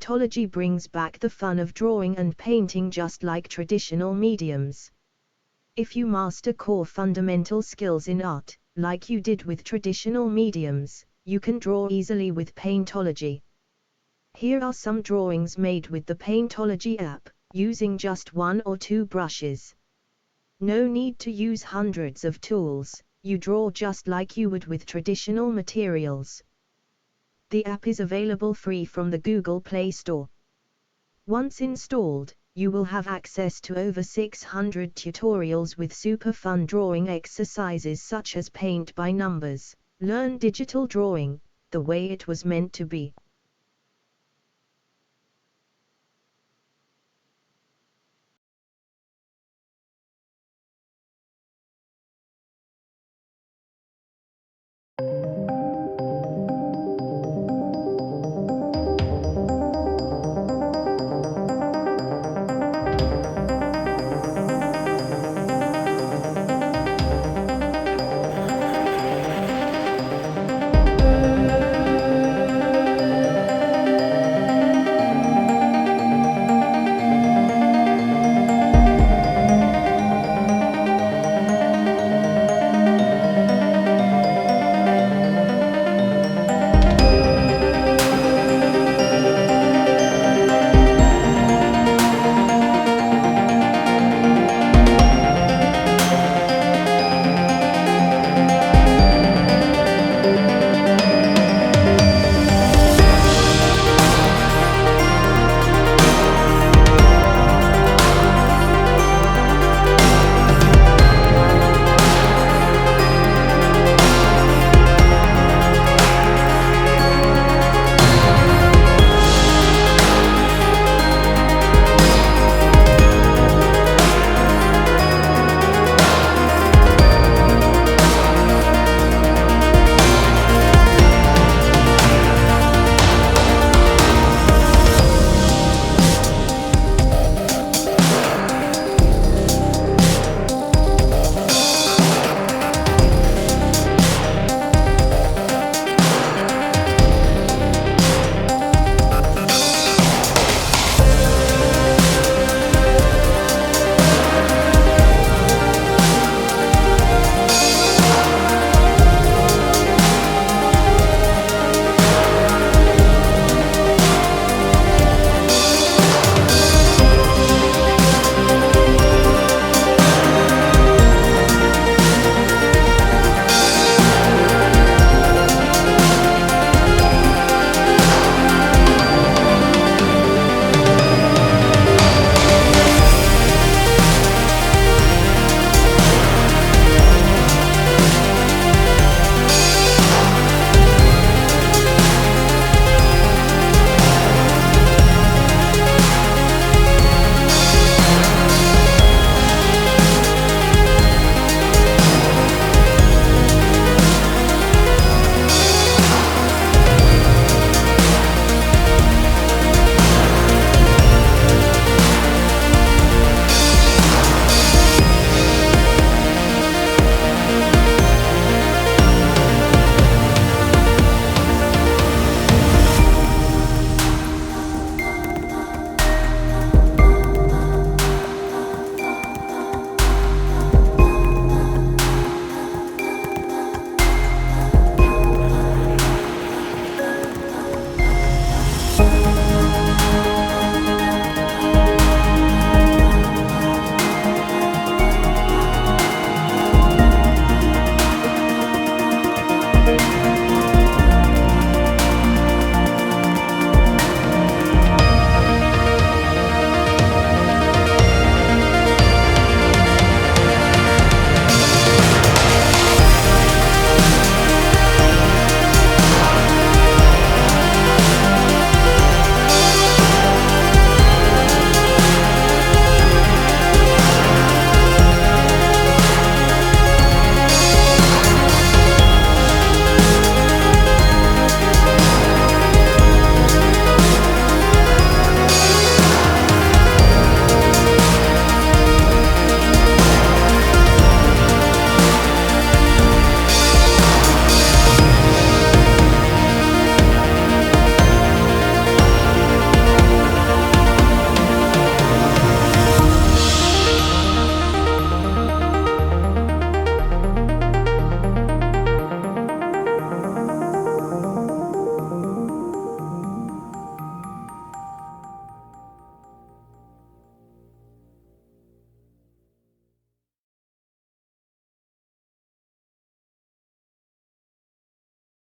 Paintology brings back the fun of drawing and painting just like traditional mediums. If you master core fundamental skills in art, like you did with traditional mediums, you can draw easily with Paintology. Here are some drawings made with the Paintology app, using just 1 or 2 brushes. No need to use hundreds of tools, you draw just like you would with traditional materials. The app is available free from the Google Play Store. Once installed, you will have access to over 600 tutorials with super fun drawing exercises such as paint by numbers, learn digital drawing, the way it was meant to be,